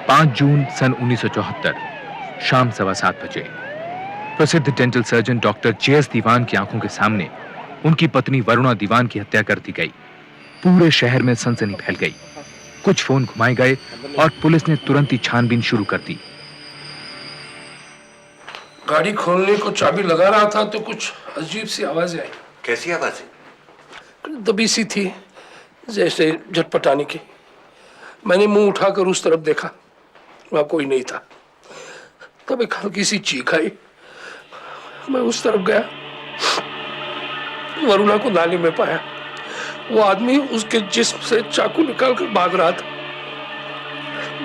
5 जून सन 1974 शाम 7:15 बजे प्रसिद्ध डेंटल सर्जन डॉक्टर जे.एस. दीवान की आंखों के सामने उनकी पत्नी वरुणा दीवान की हत्या कर दी गई। पूरे शहर में सनसनी फैल गई। कुछ फोन घुमाए गए और पुलिस ने तुरंत ही छानबीन शुरू कर दी। गाड़ी खोलने को चाबी लगा रहा था तो कुछ अजीब सी आवाजें आई। कैसी आवाजें? दबी सी थी, जैसे झटपटाने की। मैंने मुंह उठाकर उस तरफ देखा, वहां कोई नहीं था। तब एक हल्की सी चीख आई। मैं उस तरफ गया, वरुणा को नाली में पाया। वो आदमी उसके जिस्म से चाकू निकालकर भाग रहा था।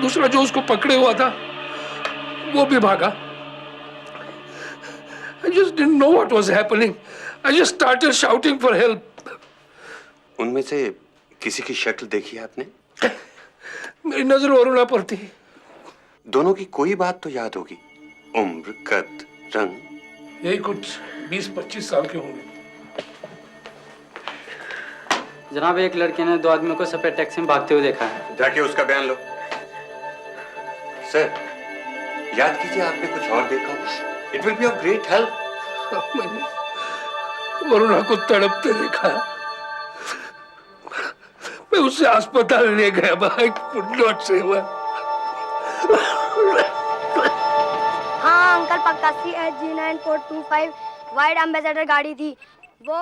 दूसरा जो उसको पकड़े हुआ था वो भी भागा। I just didn't know what was happening. I just started shouting for help. उनमें से किसी की शक्ल देखी है आपने? मेरी नजर वरुणा पर थी। दोनों की कोई बात तो याद होगी। उम्र, कद, रंग, यही कुछ 20-25 साल के होंगे। जनाब, एक लड़के ने 2 आदमियों को सफेद टैक्सी में भागते हुए देखा है। जाके उसका बयान लो। सर, याद कीजिए आपने कुछ और देखा हो। It will be of great help. मैंने वरुणा को तड़पते देखा। मैं उसे अस्पताल ले गया। I could not save her. हाँ अंकल, पक्का CH-G9425 वाइड एम्बेसडर गाड़ी थी। वो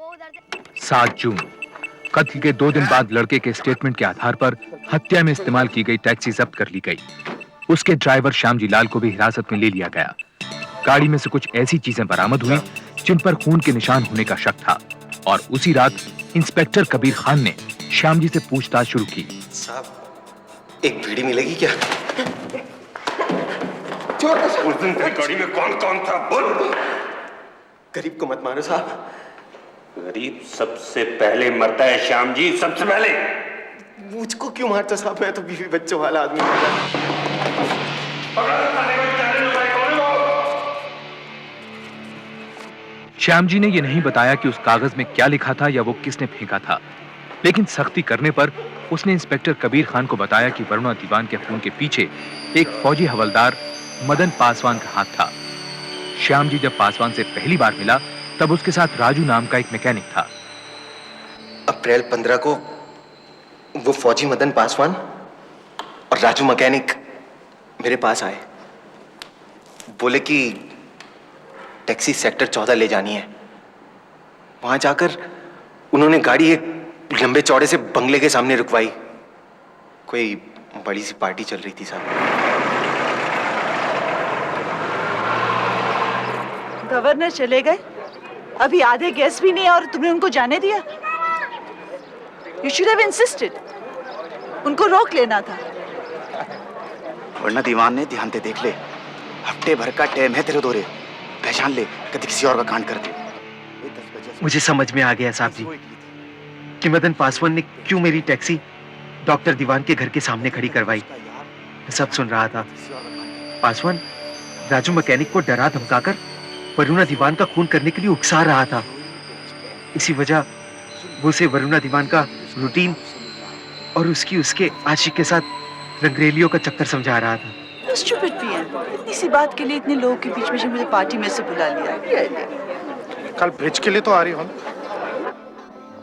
उधर से। 7 जून कत्ल के 2 दिन बाद लड़के के स्टेटमेंट के आधार पर हत्या में इस्तेमाल की गई टैक्सी जब्त कर ली गई। उसके ड्राइवर श्यामजी लाल को भी हिरासत में ले लिया गया। गाड़ी में से कुछ ऐसी चीजें बरामद हुई जिन पर खून के निशान होने का शक था और उसी रात इंस्पेक्टर कबीर खान ने श्यामजी से पूछताछ शुरू की। साहब, एक बीड़ी मिलेगी क्या? उस दिन तेरी गाड़ी में कौन था? बोल। गरीब को मत मारो साहब। गरीब सबसे पहले मरता है श्याम जी, सबसे पहले। मुझको क्यों मारता साहब? मैं तो बीवी बच्चों वाला आदमी हूं। श्यामजी ने यह नहीं बताया कि उस कागज में क्या लिखा था या वो किसने फेंका था, लेकिन सख्ती करने पर उसने इंस्पेक्टर कबीर खान को बताया कि वरुणा दीवान के खून के पीछे एक फौजी हवलदार मदन पासवान का हाथ था। श्यामजी जब पासवान से पहली बार मिला तब उसके साथ राजू नाम का एक मैकेनिक था। अप्रैल 15 को वो फौजी मदन पासवान और राजू मैकेनिक मेरे पास आए। बोले कि टैक्सी सेक्टर 14 ले जानी है। वहां जाकर उन्होंने गाड़ी एक लंबे चौड़े से बंगले के सामने रुकवाई। कोई बड़ी सी पार्टी चल रही थी साहब। गवर्नर चले गए, अभी आधे गेस्ट भी नहीं और तुमने उनको जाने दिया। You should have insisted. उनको रोक लेना था। वरना दीवान ने ध्यान से देख ले, हफ्ते भर का टाइम है तेरे दौरे, पहचान ले कभी किसी और का कांड कर दे। मुझे समझ में आ गया साहब जी कि मदन पासवान ने क्यों मेरी टैक्सी डॉक्टर दीवान के घर के सामने खड़ी करवाई। मैं सब सुन रहा था। पासवान राजू मैकेनिक को डरा धमकाकर वरुणा दीवान का खून करने के लिए उकसा रहा था। इसी वजह वो उसे वरुणा दीवान का रूटीन और उसके आशिक के साथ रंगरेलियों का चक्कर समझा रहा था। Stupid PM. इतनी सी बात के लिए इतने लोगों के बीच में मुझे पार्टी में से बुला लिया। कल ब्रिज के लिए तो आ रही हो।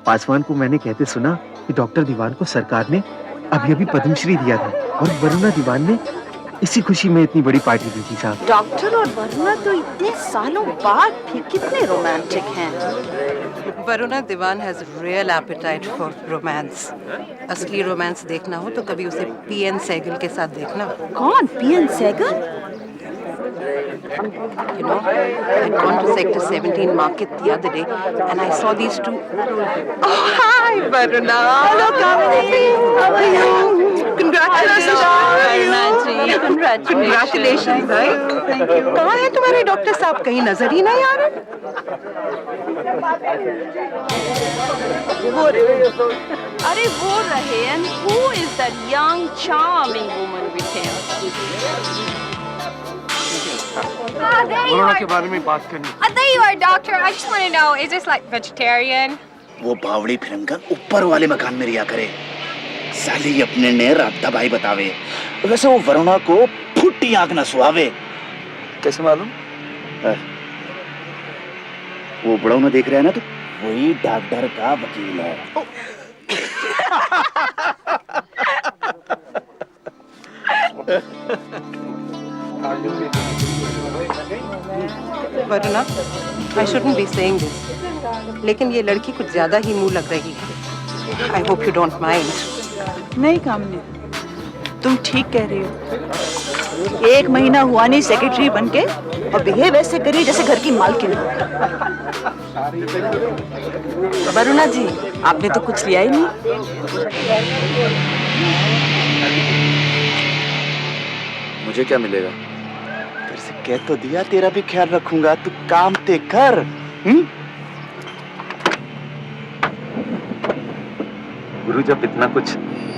पासवान को मैंने कहते सुना कि डॉक्टर दीवान को सरकार ने अभी पद्मश्री दिया था और वरुणा दीवान ने इसी खुशी में इतनी बड़ी पार्टी दी थी साहब। डॉक्टर और वरुणा तो इतने सालों बाद भी कितने रोमांटिक हैं। Varuna Dewan has real appetite for romance. असली रोमांस देखना हो तो कभी उसे पीएन सहगल के साथ देखना। कौन? P N Sehgal? You know, I'd gone to Sector 17 market the other day and I saw these two. Oh, hi, Varuna. Hello, Kamini. How are you? Congratulations. Congratulations. Thank you. कहाँ है तुम्हारे डॉक्टर साहब? कहीं नजर ही नहीं आ रहे। अरे वो रहे। And who is that young, charming woman with him? Corona के बारे में बात करनी। There you are, doctor. I just want to know, is this like vegetarian? वो बावड़ी फिल्म का ऊपर वाले मकान में रिया करे, साली अपने ने रात भाई बतावे, वैसे वो वरुणा को फुट्टी आंख न सुहावे। कैसे मालूम? वो बड़ों में देख रहे हैं ना, तो वही डॉक्टर का वकील है। Varuna, I shouldn't be saying this, लेकिन ये लड़की कुछ ज्यादा ही मुंह लग रही है। I hope you don't mind. नहीं कामनी, तुम ठीक कह रही हो। 1 महीना हुआ नहीं सेक्रेटरी बनके और बिहेव ऐसे करी जैसे घर की मालकिन। वरुणा जी, आपने तो कुछ लिया ही नहीं। मुझे क्या मिलेगा? तेरे से कह तो दिया, तेरा भी ख्याल रखूंगा, तू काम ते कर। गुरु, जब इतना कुछ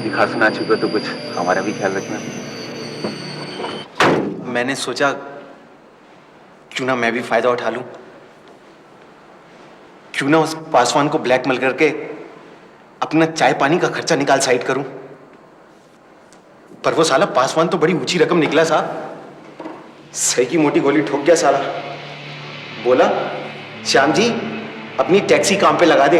दिखा सुना चुके तो कुछ हमारा भी ख्याल रखना। मैंने सोचा क्यों ना मैं भी फायदा उठा लूं, क्यों ना उस पासवान को ब्लैकमेल करके अपना चाय पानी का खर्चा निकाल साइड करूं। पर वो साला पासवान तो बड़ी ऊंची रकम निकला साहब। सही की मोटी गोली ठोक गया साला। बोला, श्याम जी अपनी टैक्सी काम पे लगा दे।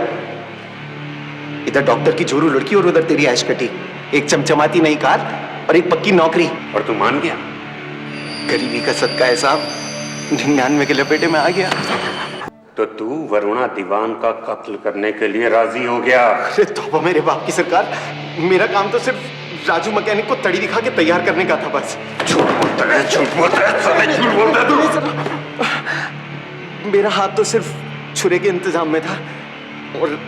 इधर डॉक्टर की जोरू लड़की और उधर तेरी ऐश कटी, एक चमचमाती नई कार और एक पक्की नौकरी। और तू मान गया? गरीबी का सदका है साहब, 99 के लपेटे में आ गया। तो तू वरुणा दीवान का कत्ल करने के लिए राजी हो गया? अरे तौबा मेरे बाप की सरकार, मेरा काम तो सिर्फ राजू मैकेनिक को तड़ी दिखा के तैयार करने का था बस। झूठ बोलता है, झूठ बोलता है, साले झूठ बोलता है तू। मेरा हाथ तो सिर्फ छुरे के इंतजाम में था और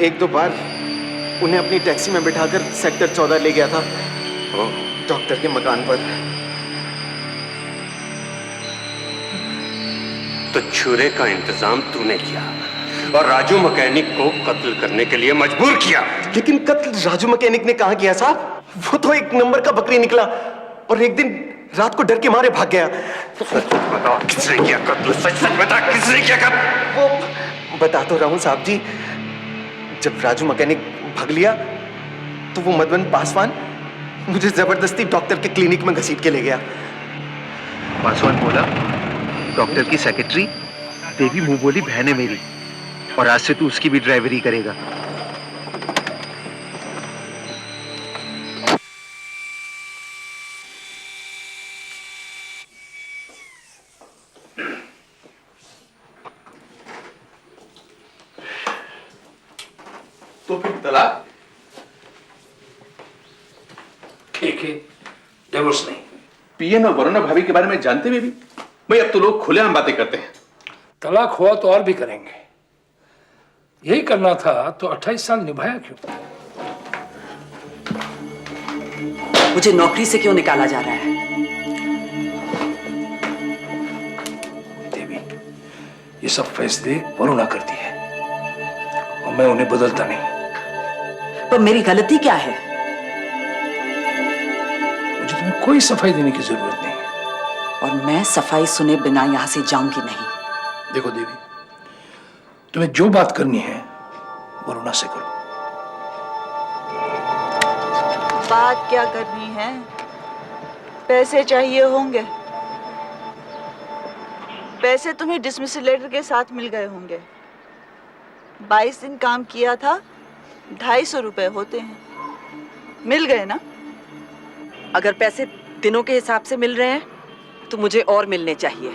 1-2 बार उन्हें अपनी टैक्सी में बिठाकर सेक्टर 14 ले गया था, डॉक्टर के मकान पर। तो छुरे का इंतजाम तूने किया और राजू मैकेनिक को कत्ल करने के लिए मजबूर किया। लेकिन कत्ल राजू मैकेनिक ने कहाँ किया साहब? वो तो 1 नंबर का बकरी निकला और एक दिन रात को डर के मारे भाग गया। सच बता, किसने किया कत्ल? सच बता, किसने किया कत्ल? वो बता तो रहा हूं साहब जी, जब राजू मैकेनिक भाग लिया तो वो मदन पासवान मुझे जबरदस्ती डॉक्टर के क्लिनिक में घसीट के ले गया। पासवान बोला, डॉक्टर की सेक्रेटरी देवी मुंह बोली बहन है मेरी, और आज से तू उसकी भी ड्राइवरी करेगा। तो फिर तलाक? ठीक है, डिवोर्स नहीं। पीएन और वरुणा भाभी के बारे में जानते हुए भी भाई अब तो लोग खुलेआम बातें करते हैं। तलाक हुआ तो और भी करेंगे। यही करना था तो 28 साल निभाया क्यों? मुझे नौकरी से क्यों निकाला जा रहा है? देवी, ये सब फैसले वरुणा करती है और मैं उन्हें बदलता नहीं। पर मेरी गलती क्या है? मुझे तुम्हें कोई सफाई देने की जरूरत नहीं, और मैं सफाई सुने बिना यहां से जाऊंगी नहीं। देखो देवी, तुम्हें जो बात करनी है वरुणा से करो। बात क्या करनी है? पैसे चाहिए होंगे। पैसे तुम्हें डिसमिसल लेटर के साथ मिल गए होंगे। 22 दिन काम किया था, 250 रुपए होते हैं। मिल गए ना? अगर पैसे दिनों के हिसाब से मिल रहे हैं तो मुझे और मिलने चाहिए।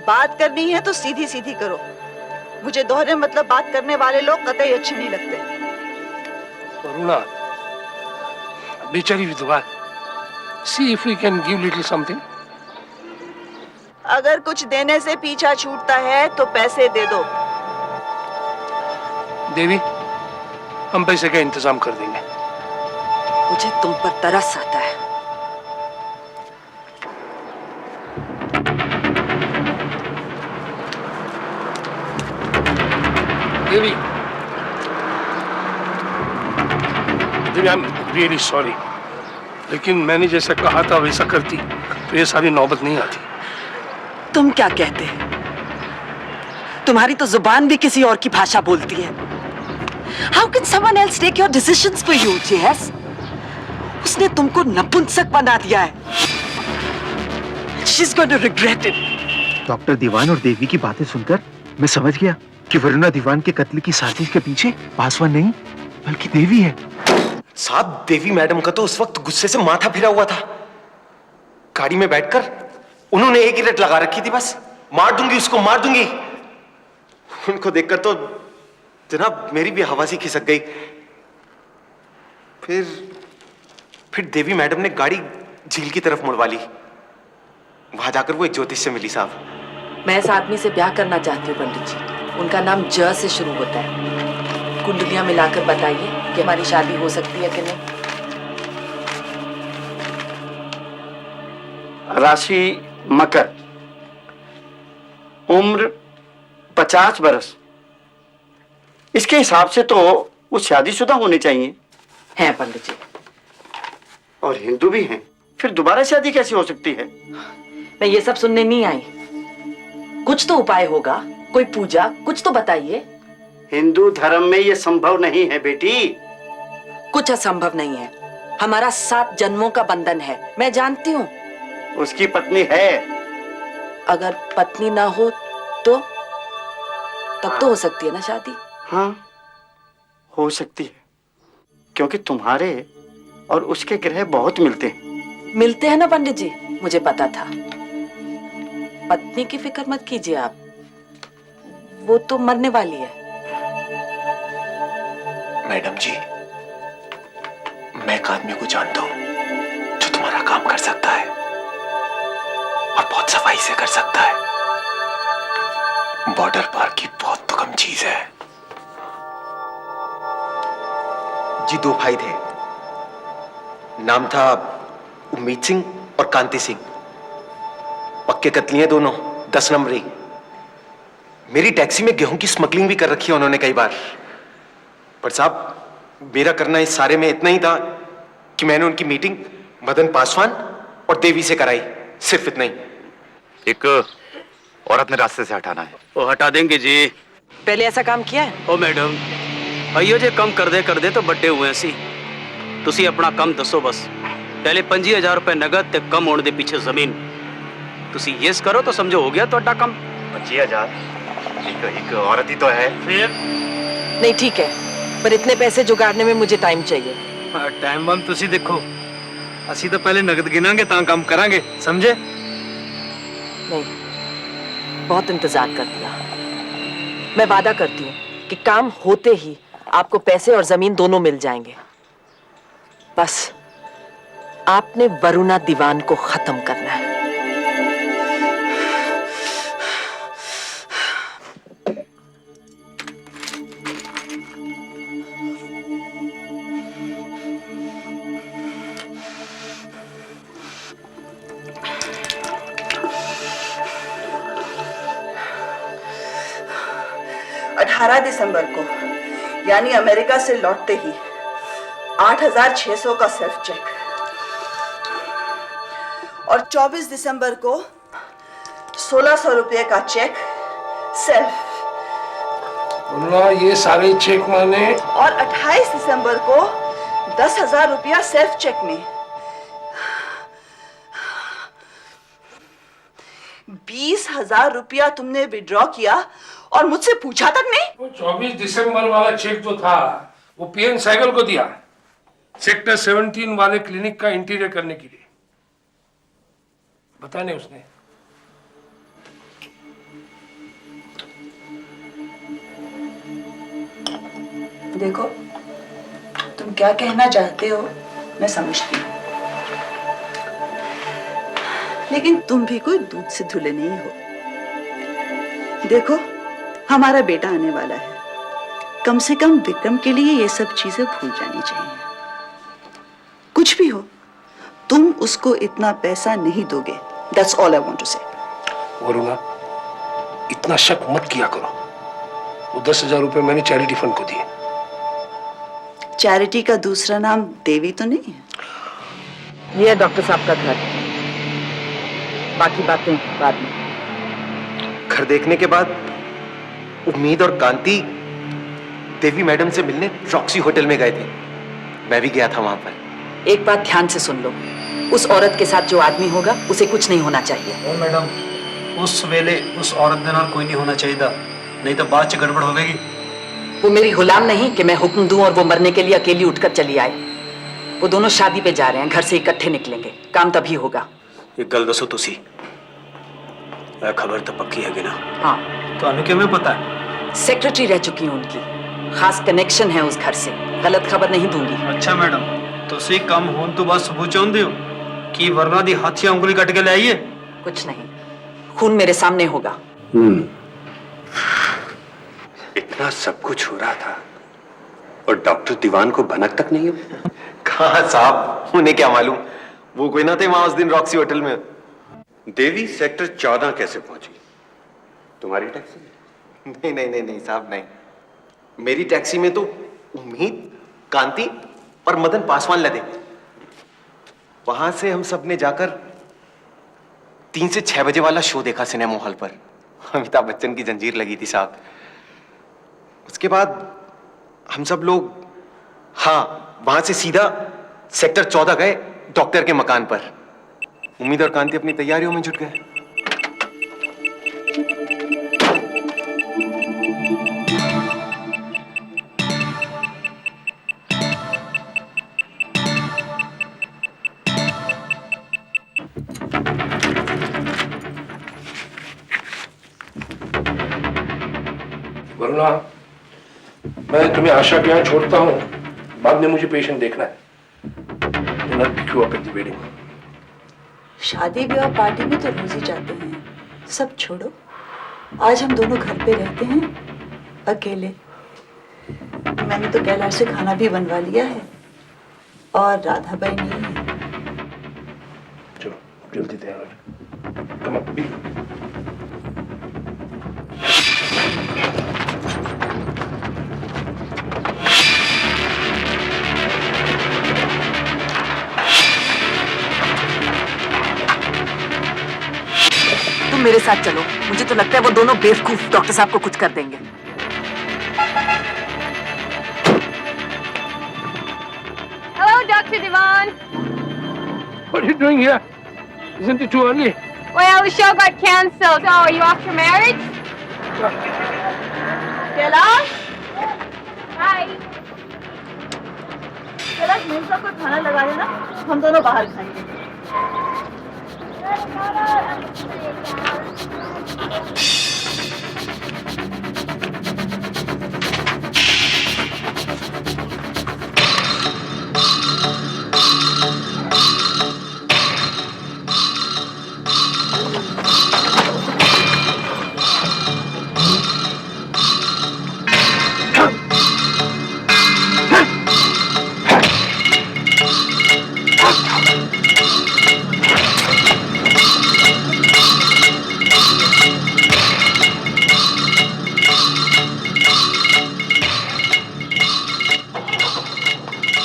बात करनी है तो सीधी सीधी करो। मुझे दोहरे मतलब बात करने वाले लोग कतई अच्छे नहीं लगते। वरुणा, बेचारी विधवा, see if we can give little something. अगर कुछ देने से पीछा छूटता है तो पैसे दे दो। देवी, हम पैसे का इंतजाम कर देंगे। मुझे तुम पर तरस आता है। देवी, देवी, आई एम रियली सॉरी, लेकिन मैंने जैसा कहा था वैसा करती तो ये सारी नौबत नहीं आती। तुम क्या कहते हैं? तुम्हारी तो जुबान भी किसी और की भाषा बोलती है। How can someone else take your decisions for you, Jess? उसने तुमको नपुंसक बना दिया है. She's going to regret it. Doctor Dewan और देवी की बातें सुनकर मैं समझ गया कि वरुणा दीवान के कत्ल की साजिश के पीछे पासवान नहीं बल्कि देवी है। साहब, देवी मैडम का तो उस वक्त गुस्से से माथा फिरा हुआ था। गाड़ी में बैठकर उन्होंने एक ही रट लगा रखी थी, बस मार दूंगी उसको, मार दूंगी। उनको देखकर तो जनाब मेरी भी हवा सी खिसक गई। फिर देवी मैडम ने गाड़ी झील की तरफ मुड़वा ली। वहां जाकर वो एक ज्योतिष से मिली साहब। मैं इस आदमी से ब्याह करना चाहती हूँ पंडित जी। उनका नाम ज से शुरू होता है। कुंडलियां मिलाकर बताइए कि हमारी शादी हो सकती है कि नहीं। राशि मकर, उम्र 50 बरस। इसके हिसाब से तो वो शादीशुदा होने चाहिए। हैं पंडित जी। और हिंदू भी हैं। फिर दोबारा शादी कैसे हो सकती है? मैं ये सब सुनने नहीं आई। कुछ तो उपाय होगा, कोई पूजा, कुछ तो बताइए। हिंदू धर्म में ये संभव नहीं है बेटी। कुछ असंभव नहीं है। हमारा 7 जन्मों का बंधन है, मैं जानती हूँ। उसकी पत्नी है। अगर पत्नी ना हो तो तब तो हो सकती है ना शादी। हाँ, हो सकती है, क्योंकि तुम्हारे और उसके ग्रह बहुत मिलते हैं। मिलते हैं ना पंडित जी, मुझे पता था। पत्नी की फिक्र मत कीजिए आप, वो तो मरने वाली है। मैडम जी, मैं एक आदमी को जानता हूं जो तुम्हारा काम कर सकता है और बहुत सफाई से कर सकता है। बॉर्डर पार की बहुत तो कम चीज है जी। 2 भाई थे, नाम था उम्मीद सिंह और कांति सिंह। पक्के कतली हैं दोनों, 10 नंबरी। मेरी टैक्सी में गेहूं की स्मगलिंग भी कर रखी है उन्होंने कई बार। पर साहब, मेरा करना इस सारे में इतना ही था कि मैंने उनकी मीटिंग मदन पासवान और देवी से कराई, सिर्फ इतना ही। एक औरत ने रास्ते से हटाना है। वो हटा देंगे जी। पहले ऐसा काम किया है? ओ मैडम, भाइयों जे कम कर दे तो बड्डे हुए सी। तुसी अपना कम दसो बस। पहले 25,000 रुपए नगद ते कम होने दे पीछे जमीन। तुसी यस करो तो समझो हो गया तोड़ा कम। 25,000 एक औरत ही तो है। फिर नहीं ठीक है, पर इतने पैसे जुगाड़ने में मुझे टाइम चाहिए। टाइम बम तुसी देखो, असी तो पहले नगद गिनांगे ता काम करांगे, समझे? नहीं, बहुत इंतजार कर दिया। मैं वादा करती हूँ कि काम होते ही आपको पैसे और जमीन दोनों मिल जाएंगे। बस आपने वरुणा दीवान को खत्म करना है। दिसंबर को, यानी अमेरिका से लौटते ही 8,600 का सेल्फ चेक, और 24 दिसंबर को 1,600 रुपए का चेक सेल्फ। ये सारे चेक माने? और 28 दिसंबर को 10,000 रुपया सेल्फ चेक में। 20,000 रुपया तुमने विड्रॉ किया और मुझसे पूछा तक नहीं। वो 24 दिसंबर वाला चेक जो था वो पीएन सैगल को दिया, सेक्टर 17 वाले क्लिनिक का इंटीरियर करने के लिए। बताने उसने। देखो, तुम क्या कहना चाहते हो मैं समझती हूँ, लेकिन तुम भी कोई दूध से धुले नहीं हो। देखो, हमारा बेटा आने वाला है, कम से कम विक्रम के लिए ये सब चीजें भूल जानी चाहिए। कुछ भी हो, तुम उसको इतना पैसा नहीं दोगे। That's all I want to say. Varuna, इतना शक मत किया करो। वो 10,000 रुपए मैंने चैरिटी फंड को दिए। चैरिटी का दूसरा नाम देवी तो नहीं है? ये है डॉक्टर साहब का घर, बाकी बातें बाद में। घर देखने के बाद उम्मीद और कांति देवी मैडम से मिलने रॉक्सी होटल में गए थे। मैं भी गया था वहां पर। एक बात ध्यान से सुन लो, उस औरत के साथ जो आदमी होगा उसे कुछ नहीं होना चाहिए। ओ मैडम, उस वेले उस औरत के नाल कोई नहीं होना चाहिए, नहीं तो बाद च गड़बड़ होगी। वो मेरी गुलाम नहीं कि मैं हुक्म दूं और वो मरने के लिए अकेली उठकर चली आए। वो दोनों शादी पे जा रहे हैं, घर से इकट्ठे निकलेंगे, काम तभी होगा। एक गल दसो तुसी, खबर तो पक्की है कि ना? हाँ। तो किवें पता है? सेक्रेटरी रह चुकी हूँ उनकी, खास कनेक्शन है उस घर से, गलत खबर नहीं दूंगी। अच्छा मैडम, तुसी कम होने तो बाद सबूत चाहते हो कि वरना दी हाथ या उंगली कट के ले आइए? कुछ नहीं, खून मेरे सामने होगा। इतना सब कुछ हो रहा था और डॉक्टर दीवान को भनक तक नहीं है। कहाँ साहब, उन्हें क्या मालूम, वो कोई ना थे वहां उस दिन रॉक्सी होटल में। देवी सेक्टर 14 कैसे पहुंची? तुम्हारी टैक्सी में? नहीं नहीं नहीं नहीं साहब, नहीं। मेरी टैक्सी में तो उम्मीद, कांति और मदन पासवान लदे। वहां से हम सब ने जाकर 3 से 6 बजे वाला शो देखा सिनेमा हॉल पर। अमिताभ बच्चन की जंजीर लगी थी साहब। उसके बाद हम सब लोग, हाँ, वहां से सीधा सेक्टर 14 गए, डॉक्टर के मकान पर। उम्मीद और कांति अपनी तैयारियों में जुट गए। वरुणा, मैं तुम्हें आशा के यहाँ छोड़ता हूँ, बाद में मुझे पेशेंट देखना है। शादी ब्याह पार्टी में तो रोज ही जाते हैं, सब छोड़ो। आज हम दोनों घर पे रहते हैं अकेले। मैंने तो कैलाश से खाना भी बनवा लिया है और राधाबाई नहीं है। चलो जल्दी तैयार हो जाओ। Come on, B. तुम मेरे साथ चलो, मुझे तो लगता है वो दोनों बेवकूफ डॉक्टर साहब को कुछ कर देंगे। Hello, Dr. Divan. What are you doing here? Isn't it too early? Well, the show got cancelled. Oh, are you off your marriage? Kailash, Hi. Kailash, मेरे साथ कोई खाना लगा देना, हम दोनों बाहर खाएंगे।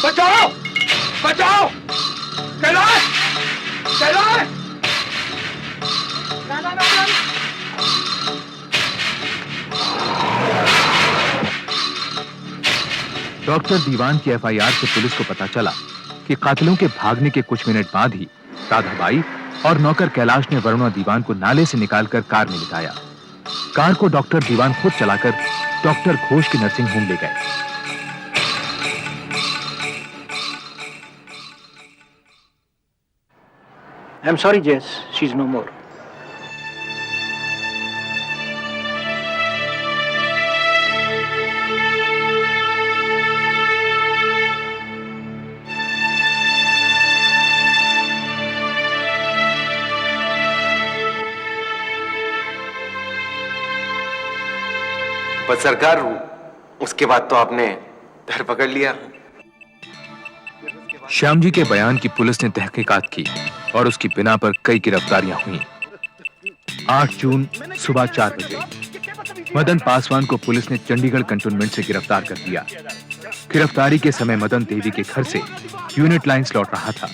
बचाओ! बचाओ! कैलाश! कैलाश! डॉक्टर दीवान की एफआईआर से पुलिस को पता चला कि कातिलों के भागने के कुछ मिनट बाद ही राधाबाई और नौकर कैलाश ने वरुणा दीवान को नाले से निकालकर कार में लिटाया। कार को डॉक्टर दीवान खुद चलाकर डॉक्टर घोष के नर्सिंग होम ले गए। I'm sorry, Jess, she's no more. बस सरकार, उसके बाद तो आपने धर पकड़ लिया। श्याम जी के बयान की पुलिस ने तहकीकात की और उसकी बिना पर कई गिरफ्तारियां हुई। 8 जून सुबह 4 बजे मदन पासवान को पुलिस ने चंडीगढ़ कंटोनमेंट से गिरफ्तार कर लिया। गिरफ्तारी के समय मदन देवी के घर से यूनिट लाइंस लौट रहा था।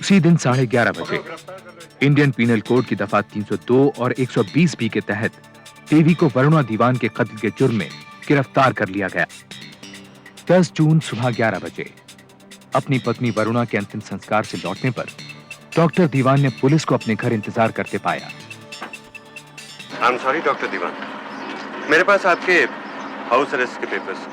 उसी दिन 11:30 बजे इंडियन पीनल कोड की दफा 302 और 120 बी के तहत देवी को वरुणा दीवान के कत्ल के जुर्म में गिरफ्तार कर लिया गया। 10 जून सुबह 11 बजे अपनी पत्नी वरुणा के अंतिम संस्कार से लौटने पर डॉक्टर दीवान ने पुलिस को अपने घर इंतजार करते पाया। आई एम सॉरी डॉक्टर दीवान, मेरे पास आपके हाउस अरेस्ट के पेपर्स